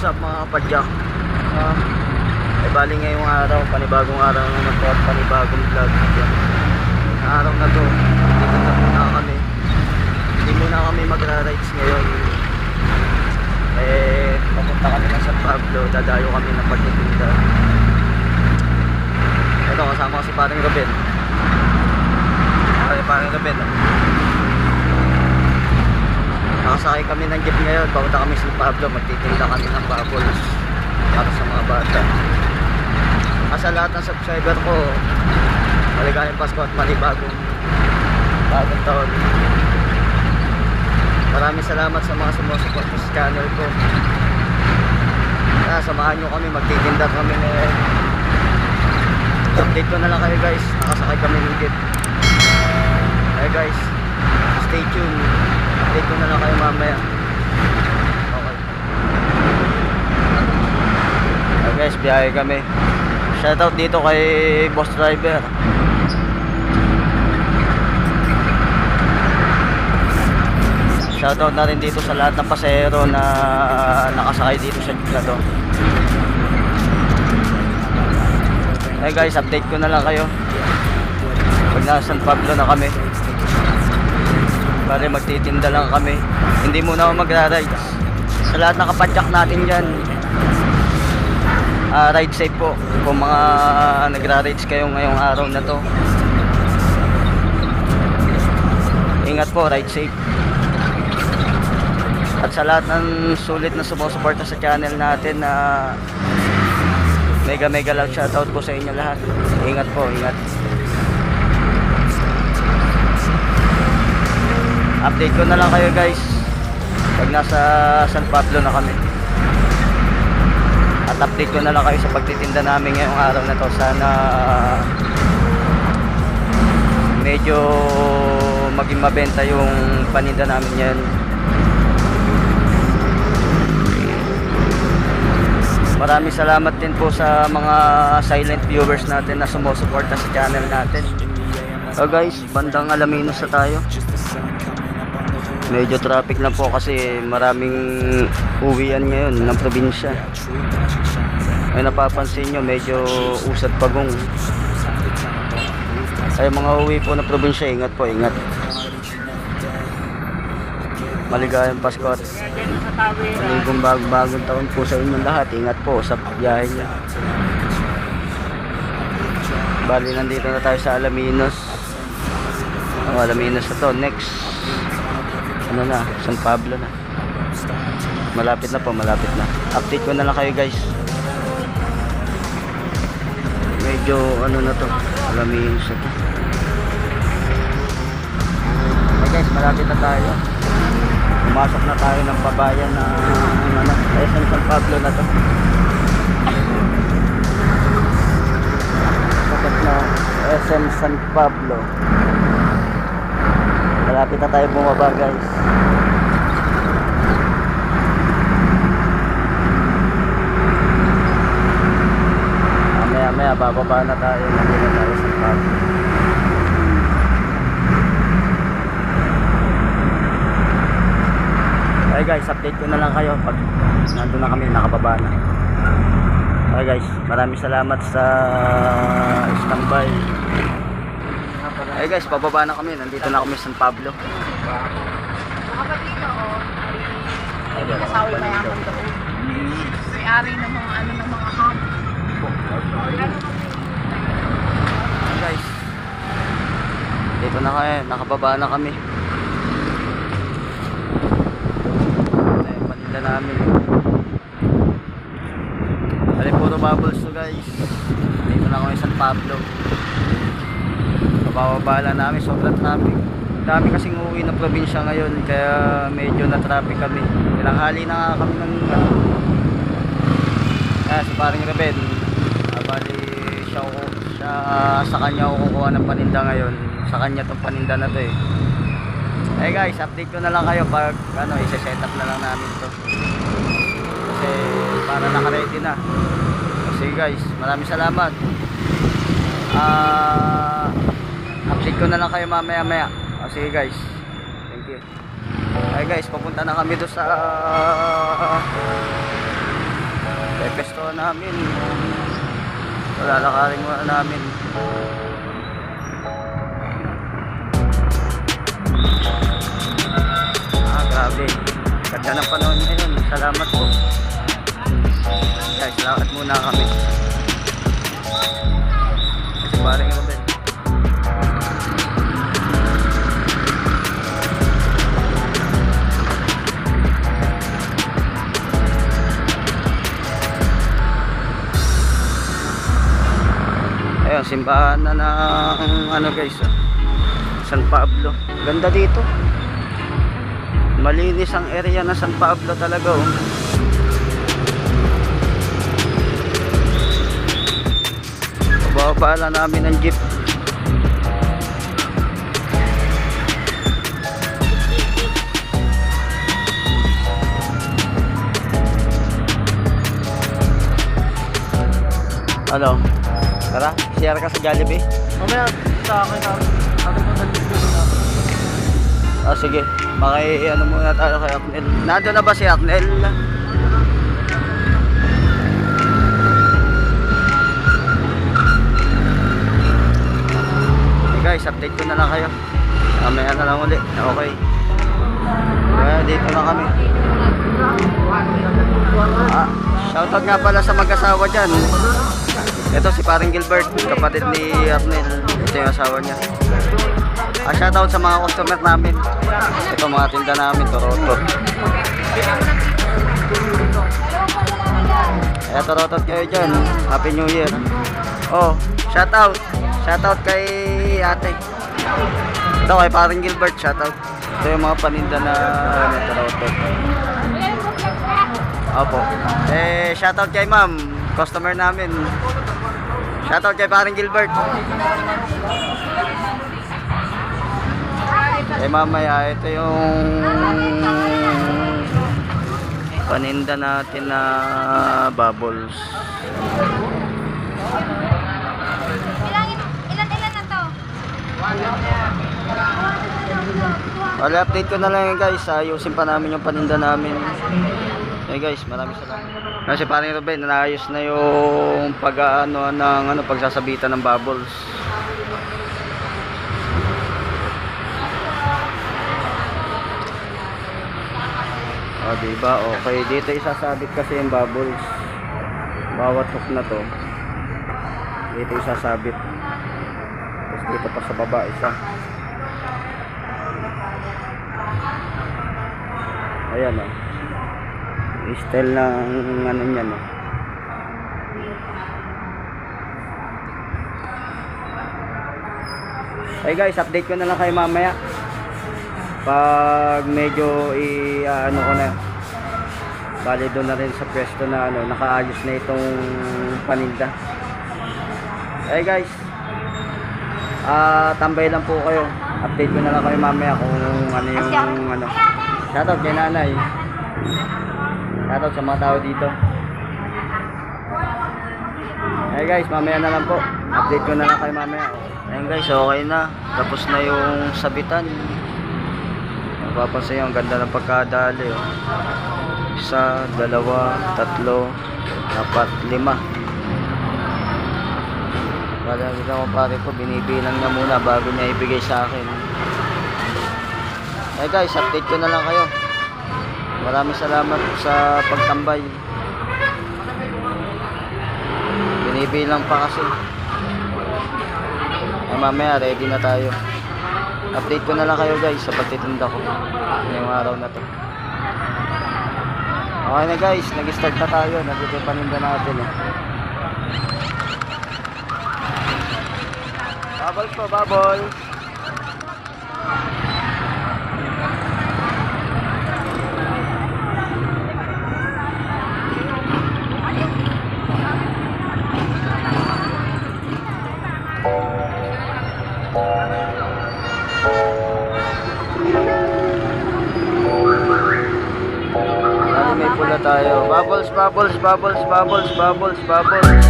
What's up mga kapadyak? Bali ngayong araw, panibagong araw naman po at panibagong vlog. Sa araw na to, dito na muna kami. Hindi muna kami magra-rides ngayon. Papunta kami ng San Pablo, dadayo kami ng pagtitinda. Ito, kasama ko si paring Ruben. Paring Ruben. Nakasakay kami ng jeep ngayon, papunta kami sa San Pablo, magtitinda kami ng bubbles para sa mga bata. Sa lahat ng subscriber ko, maligayang Pasko at bagong taon. Maraming salamat sa mga sumusuporta sa channel ko. Samahan nyo kami, magtitinda kami ngayon. Update ko na lang kayo guys, nakasakay kami ng jeep. Hey guys, stay tuned. Update ko na lang kayo mamaya. Okay. Hey guys, biyahe kami. Shoutout dito kay boss driver. Shoutout na rin dito sa lahat ng pasahero na nakasakay dito sa jeep na to. Hey guys, update ko na lang kayo pag nasa San Pablo na kami. Bale magtitinda lang kami. Hindi muna ako magra-rides. Sa lahat ng kapadyak natin dyan, ride safe po kung mga nagra-rides kayo ngayong araw na to. Ingat po, ride safe. At sa lahat ng sulit na sumusuporta sa channel natin, mega love shoutout po sa inyo lahat. Ingat po, ingat. Update ko na lang kayo guys pag nasa San Pablo na kami. At update ko na lang kayo sa pagtitinda namin ngayong araw na to. Sana medyo maging mabenta yung paninda namin yan. Maraming salamat din po sa mga silent viewers natin na sumusuporta sa channel natin. So guys, bandang Alaminos na tayo. Medyo traffic lang po kasi maraming uwian ngayon ng probinsya. Ay napapansin nyo, medyo usad pagong. Ay mga uwi po ng probinsya, ingat po, ingat. Maligayang Pasko at maligong bagong taon po sa inyong lahat. Ingat po sa biyahe nyo. Bali nandito na tayo sa Alaminos. Ang Alaminos na to, next ano na, San Pablo na. Malapit na po, malapit na. Update ko na lang kayo guys. Medyo ano na to, Alaminos na to. Okay guys, malapit na tayo. Pumasok na tayo ng pabayan na SM San Pablo na to. Sakot na SM San Pablo. Malapit na tayo bumaba guys. Maya bababa na tayo. Nandito na tayo sa Pablo. Okay guys, update ko na lang kayo pag nandun na kami, nakababa na. Okay guys, maraming salamat sa standby. Hey guys, pababa na kami. Nandito na kami sa San Pablo. Nakapatid ako ay kasawi mayaman doon. May-ari ng mga ano ng mga camp. Hey guys, dito na kami. Nakababa na kami. Ito yung paninda namin. Alin puro bubbles to guys. Dito na kami sa San Pablo. Bababa namin, sobrang traffic. Dami kasing uuwi ng probinsya ngayon, kaya medyo na traffic kami. Ilang hali na nga kami ng si paring Ruben. Bali siya sa kanya ako kukuha ng paninda ngayon. Sa kanya tong paninda na to eh. Hey guys, update ko na lang kayo pag i-set up na lang namin to. Kasi para naka-ready na. Sige guys, maraming salamat. Update ko na lang kayo mamaya. Sige guys, thank you. Okay guys, papunta na kami doon sa pepestuhan namin. Lalakarin muna namin. Grabe. Ganda ng panahon ngayon. Salamat po. Guys, lakad muna kami. Kasi parang Robel. Ayun, simbahan na ng ano guys, San Pablo. Ganda dito. Malinis ang area na San Pablo talaga, oh. Bababa namin ng jeep. Ano? Tara, share ka sa Jollibee? Mamaya sa akin na Sige, ano muna tayo kay Aknel. Nandun na ba si Aknel? Okay guys, update ko na lang kayo. Mamaya na lang ulit. Okay. Kaya dito na kami. Shoutout nga pala sa mag-asawa dyan. Ito si paring Gilbert, kapatid ni Arnel. Ito yung asawa niya. Shoutout sa mga customer namin. Ito mga tinda namin, Torotot. Kaya Torotot kayo dyan. Happy New Year. Oh, shoutout. Shoutout kay ate. Ito kay paring Gilbert, shoutout. Ito yung mga paninda na Torotot. Opo. Shoutout kay ma'am, customer namin. Shoutout kay paring Gilbert. Mamaya ito yung paninda natin na bubbles. Ilan na to? Wala, update ko na lang yun guys. Ayusin pa namin yung paninda namin. Guys, maraming salamat. Kasi parang Ruben, naayos na yung pagsasabitan ng bubbles. Diba? Okay, dito isasabit kasi yung bubbles. Bawat hook na to. Dito isasabit. Tapos dito pa sa baba isa. Ayan, oh. Style ng ano niyan, oh. Hey guys, update ko na lang kayo mamaya. Pag medyo ano ko na, bali doon na rin sa pwesto na nakaayos na itong paninda. Hey guys, tambay lang po kayo. Update ko na lang kayo mamaya kung ano yung shoutout kay nanay, shoutout sa mga tao dito. Hey guys, mamaya na lang po. Update ko na lang kayo mamaya. Ayun guys, okay na. Tapos na yung sabitan. Mapapansin yung ganda ng pagkadali, oh. 1, 2, 3, 4, 5. Wala nila ko pare ko, binibilang na muna bago niya ibigay sa akin. Hey guys, update ko na lang kayo. Maraming salamat sa pagtambay. Binibilang pa kasi. Mamaya ready na tayo. Update ko na lang kayo guys sa pagtitinda ko ngayong araw na to. Okay na guys, nag-start na tayo. Nandito yung paninda natin, eh. Bubbles po, bubbles. May pula tayo. Bubbles, bubbles, bubbles, bubbles, bubbles, bubbles.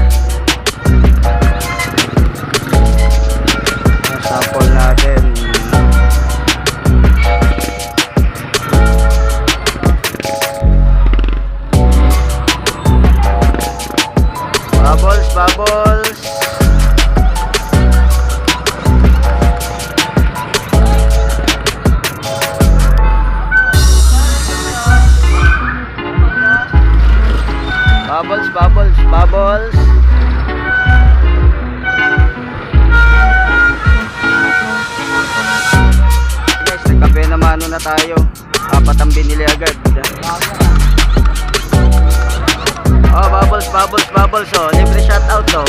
Sample natin. bubbles oh. Libre shoutout oh.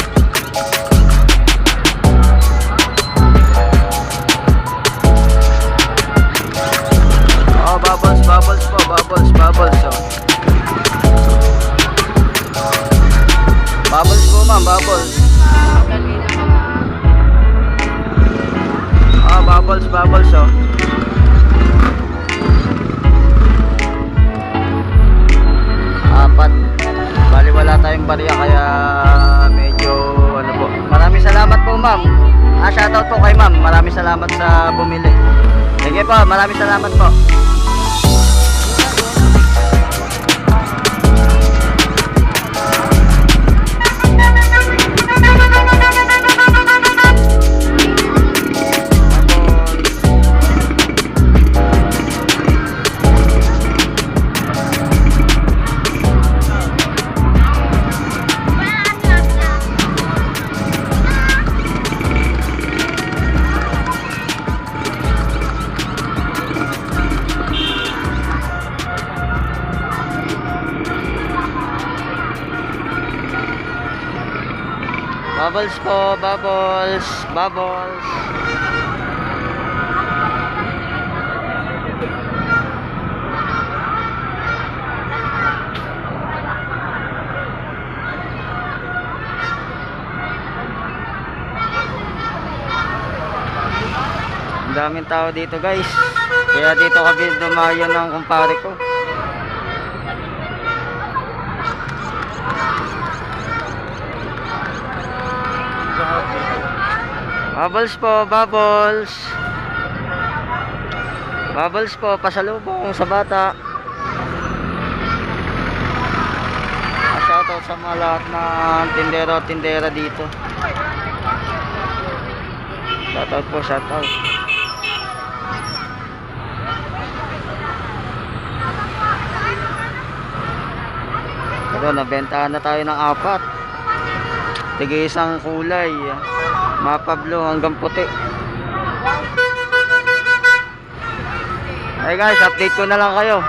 Oh, bubbles po, bubbles oh. Bubbles po ma'am, bubbles. Oh, bubbles oh. Apat. Bali wala tayong barya kaya medyo ano po. Maraming salamat po ma'am. Shoutout po kay ma'am. Maraming salamat sa bumili. Sige po, maraming salamat po. Bubbles po, bubbles. Ang daming tao dito guys. Kaya dito kami dumayo ng kumpare ko. Bubbles po, bubbles. Bubbles po, pasalubong sa bata. Shoutout sa mga lahat ng tindera dito. Shoutout po, shoutout. Pero nabentahan na tayo ng 4. Tigay isang kulay. Mapablo hanggang puti. Hey guys, update ko na lang kayo.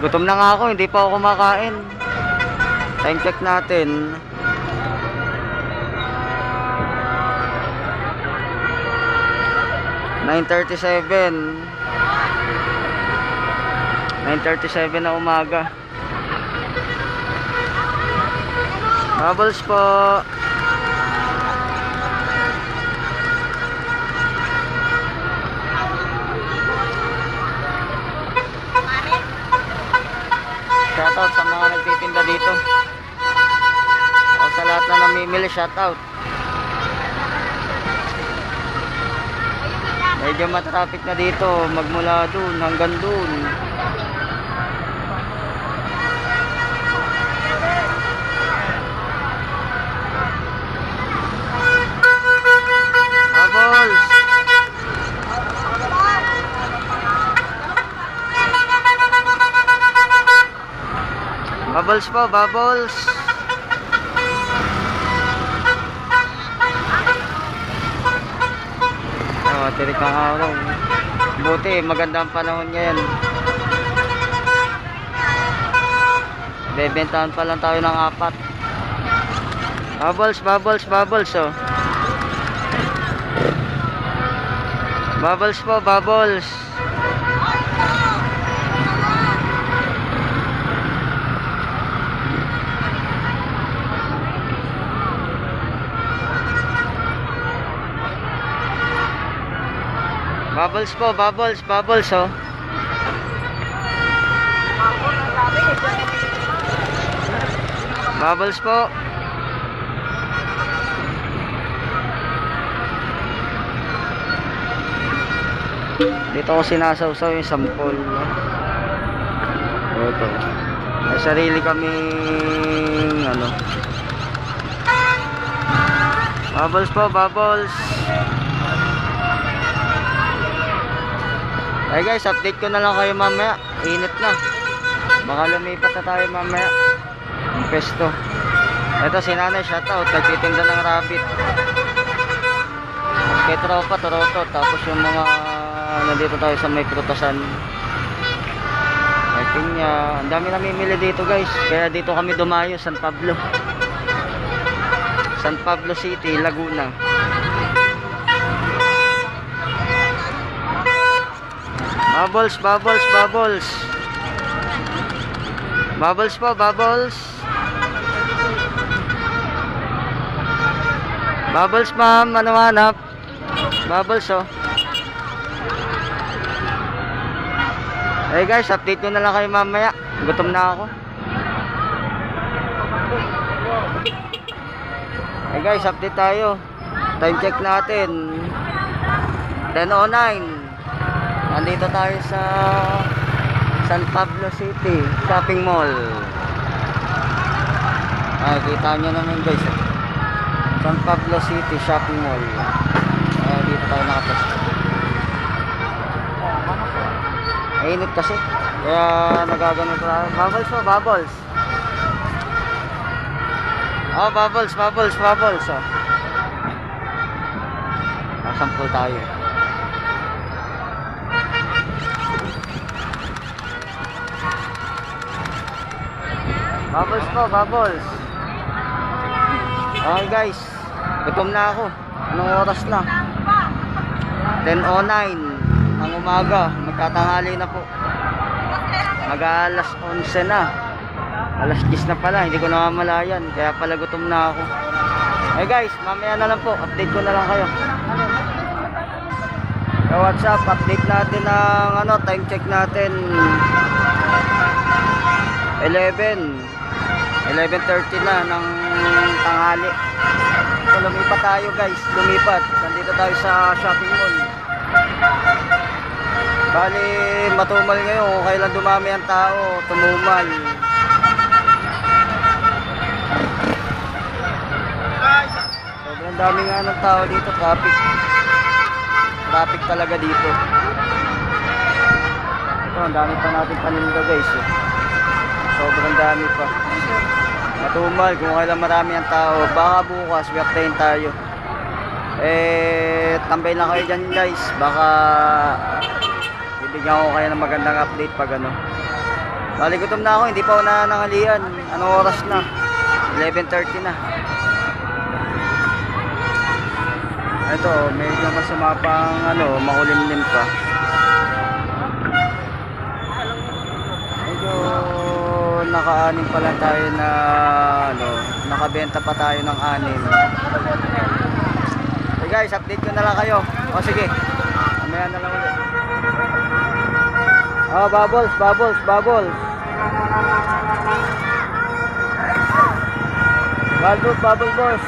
Gutom na nga ako, hindi pa ako kumakain. Time check natin. (9:37) na umaga. Bubbles po. Shoutout sa mga nagtitinda dito. O sa lahat na namimili, shoutout. Medyo matraffic na dito, magmula dun hanggang dun. Bubbles po, bubbles. Oh, tirik ang araw. Buti, magandang panahon ngayon. Bebentahan pa lang tayo ng 4. Bubbles oh. Bubbles po, bubbles. Bubbles po, bubbles oh. Bubbles po. Dito ko sinasawsaw yung sampol. Ito. May sarili kaming ano. Bubbles po, bubbles. Hey guys, update ko na lang kayo mamaya. Init na. Baka lumipat na tayo mamaya. Ang pesto. Ito si nanay, shoutout. Nagtitinda ng rabbit. Kay tropa, torotot. Tapos yung mga nandito tayo sa may prutasan. May pinya. Ang dami namimili dito guys. Kaya dito kami dumayo, San Pablo. San Pablo City, Laguna. Bubbles, bubbles, bubbles. Bubbles po, bubbles. Bubbles ma'am, ano hanap? Bubbles oh. Hey guys, update ko na lang kayo mamaya. Gutom na ako. Hey guys, update tayo. Time check natin 10:09. Nandito tayo sa San Pablo City Shopping Mall. Ay, kita nyo naman guys. San Pablo City Shopping Mall. Ay, dito tayo nakaposto. Init kasi. Kaya nagagano tayo. Bubbles po, bubbles. Oh, bubbles, bubbles, bubbles. Oh. Sampul tayo. Bubbles po, bubbles. Okay guys, gutom na ako. Anong oras na? 10:09 ng umaga. Magtatanghali na po. Mag-alas 11 na. Alas 10 na pala, hindi ko namamalayan. Kaya pala gutom na ako. Hey guys, mamaya na lang po. Update ko na lang kayo. So what's up? Update natin ng time check natin 11:30 na ng tanghali. So lumipat tayo guys, lumipat. Nandito tayo sa shopping mall. Bali matumal ngayon kung kailan dumami ang tao, tumumal. Sobrang dami nga ng tao dito, traffic. Traffic talaga dito. Ito, ang dami pa natin paninda guys eh. Sobrang dami pa. Matumal kung kailan marami ang tao. Baka bukas wertein tayo. Tambay lang kayo dyan guys. Baka bibigyan ko kayo ng magandang update pag ano. Bali gutom na ako, hindi pa ako nanangalian. Anong oras na? 11:30 na. Ito, medyo masama pang makulimlim pa. Medyo naka-anim pa lang tayo na nakabenta pa tayo ng 6. Okay guys, update ko na lang kayo. O sige, mamaya na lang ulit. Oh, bubbles, bubbles, bubbles. Bubbles, bubble boss.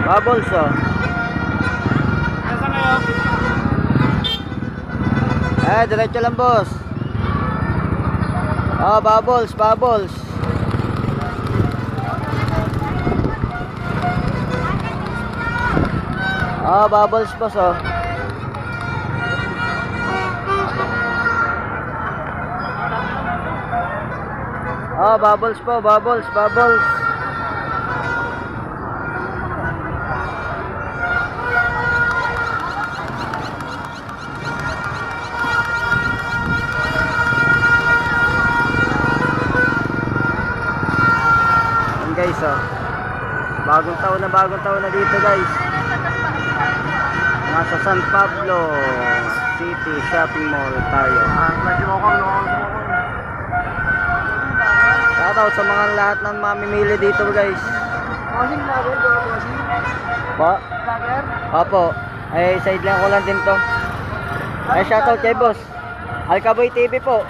Bubbles oh. Diretso lang boss. Oh, bubbles, bubbles. Oh, bubbles boss oh. Oh, bubbles po, bubbles, bubbles. Guys oh, bagong taon na dito guys. Nasa San Pablo City Shopping Mall tayo. Shoutout sa mga lahat ng mamimili dito guys. Po? Opo. Ay side lang ko lang din to. Ay shoutout kay boss Alcaboy TV po.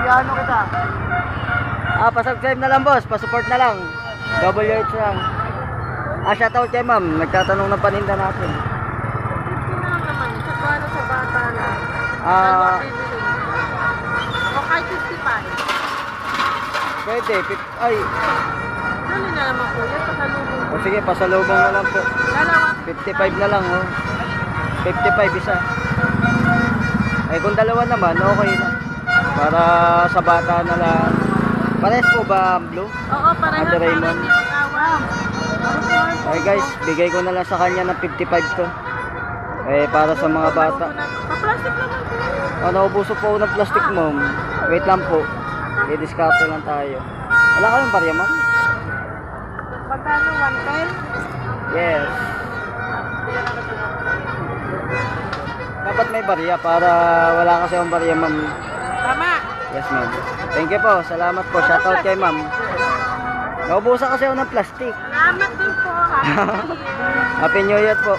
Ano kita? Pa-subscribe na lang boss, pa-support na lang. WH lang. Shoutout kay ma'am, nagtatanong ng paninda natin. naman, sa paano sa bata na. O kahit 55. Pwede, ay. Dali na naman po, yan pasalubong. O sige, pasalubong na lang po. Dalawa. 55 na lang oh. 55 isa. Ay kung dalawa naman, okay na. Para sa bata na lang. Pares po ba blue? Oo, pareho Ate para Raymond. hindi mag-away. Okay guys, bigay ko na lang sa kanya ng 55 to. Para sa mga bata. Pa-plastic naman po. Naubuso po ako ng plastic mom. Wait lang po. I-discount lang tayo. Wala kayong barya, ma'am? Magkano? 110? Yes. Dapat may barya para wala kasi akong barya, ma'am. Tama. Yes, ma'am. Thank you po. Salamat po. Shoutout kay ma'am. Naubusan kasi ako ng plastic. Salamat din po. Happy New Year po.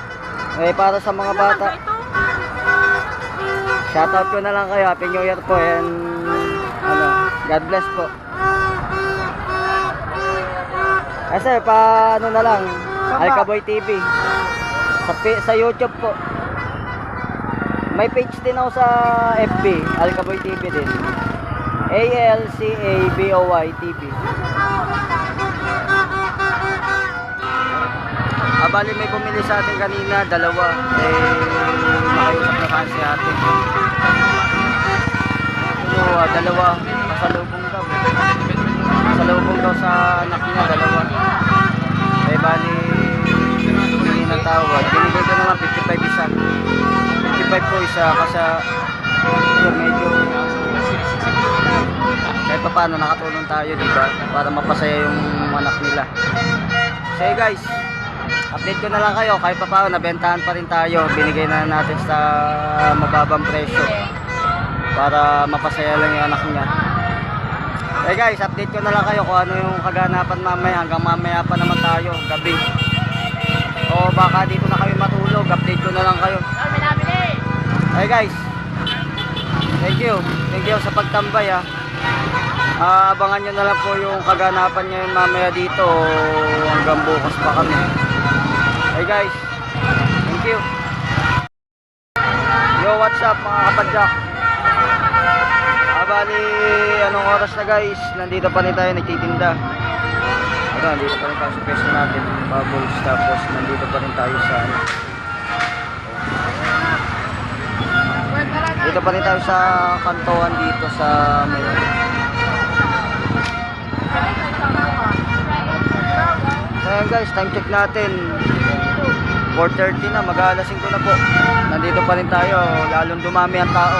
Eh, para sa mga bata. Shoutout ko na lang kayo. Happy New Year po. And, ano, God bless po. Kasi, paano na lang. Alcaboy TV. Sa YouTube po. May page din ako sa FB. Alcaboy TV din. ALCABOY TV. Bali may bumili sa atin kanina, dalawa. Makiusap na kasi si ate. Dalawa. Masalubong daw. Masalubong daw sa anak niya, dalawa. Bali, hindi ng tawad. Binigay ko naman 55 isa. 55 po isa kasi medyo kahit pa paano nakatulong tayo, diba? Para mapasaya yung anak nila. So guys, update ko na lang kayo, kahit pa paano nabentahan pa rin tayo, binigay na natin sa mababang presyo para mapasaya lang yung anak niya. Okay guys, update ko na lang kayo kung ano yung kaganapan mamaya, hanggang mamaya pa naman tayo, gabi. O baka dito na kayo matulog, update ko na lang kayo. Okay guys, thank you sa pagtambay ha. Abangan nyo na lang po yung kaganapan ngayon mamaya dito, hanggang bukas pa kami. Hey guys, thank you. Yo, what's up mga kapadyak? Bali, anong oras na guys? Nandito pa rin tayo nagtitinda. Ito, nandito pa rin tayo sa peso natin, bubbles. Tapos nandito pa rin tayo sa ano. Dito pa rin tayo sa kantuan dito sa Mayon. So ayan guys, time check natin 4:30 na, mag-aalas 5 na po. Nandito pa rin tayo, lalong dumami ang tao.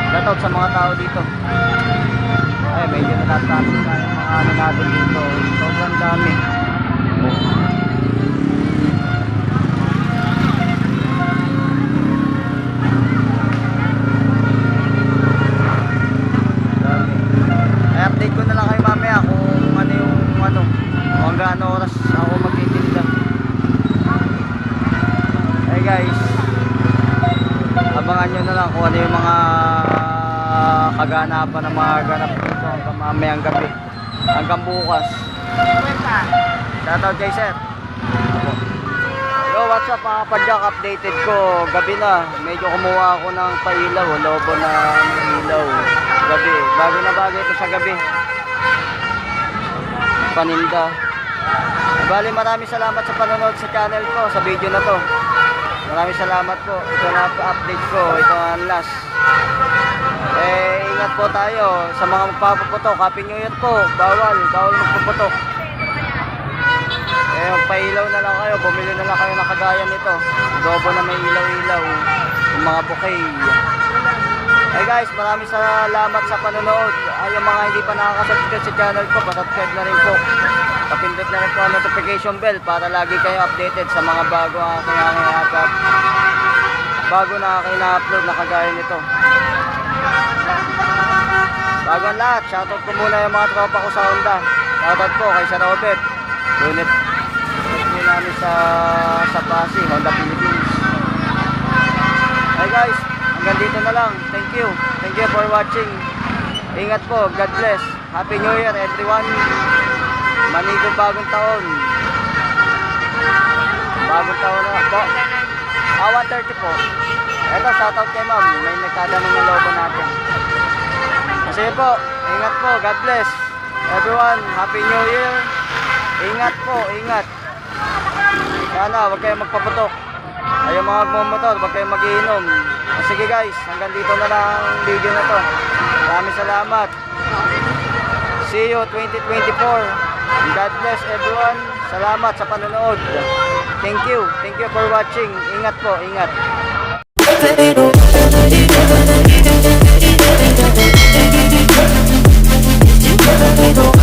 Shoutout sa mga tao dito. Ay, medyo natataas na yung mga ano natin dito. Sobrang dami. Dami. Ay, update ko na lang kayo mamaya kung ano yung ano, kung gaano oras ako magtitinda. Hey guys, abangan nyo na lang kung ano yung mga kaganapan ng mga ganap dito hanggang mamayang gabi, hanggang bukas. Shoutout kay sir. Yo, what's up mga padyak, updated ko. Gabi na, medyo kumuha ako ng pailaw, lobo na ilaw. Gabi, bagay na bagay ito sa gabi. Paninda. Bali, maraming salamat sa panonood sa channel ko, sa video na to. Maraming salamat po. Ito na update ko. Ito ang last. Ingat po tayo sa mga magpapaputok. Happy New Year po. Bawal magpaputok. Magpailaw na lang kayo. Bumili na lang kayo ng kagaya nito. Adobo na may ilaw-ilaw. Yung mga bouquet. Hey guys, maraming salamat sa panonood. Yung mga hindi pa nakakasubscribe sa channel ko, pasubscribe na rin po. Kapindot na rin po ang notification bell para lagi kayo updated sa mga bago na aking na-upload na kagaya nito. Bago ang lahat, shoutout ko muna yung mga tropa ko sa Honda. Shoutout po kay Sir Robert. Unit namin sa Pasig, Honda Philippines. Hey guys, hanggang dito na lang. Thank you for watching. Ingat po, God bless. Happy New Year everyone. Manigong bagong taon. Bagong taon na po. 1:30 po. Eto, shoutout kay ma'am. May nagtatanong ng lobo natin. Kasi po, ingat po. God bless. Everyone, Happy New Year. Ingat po, ingat. Sana, huwag kayong magpaputok. Ayaw mga magmamotor, huwag kayong magiinom. Sige guys, hanggang dito na lang ang video na to. Maraming salamat. See you 2024. God bless everyone. Salamat sa panonood. Thank you for watching. Ingat po, ingat. Bienvenido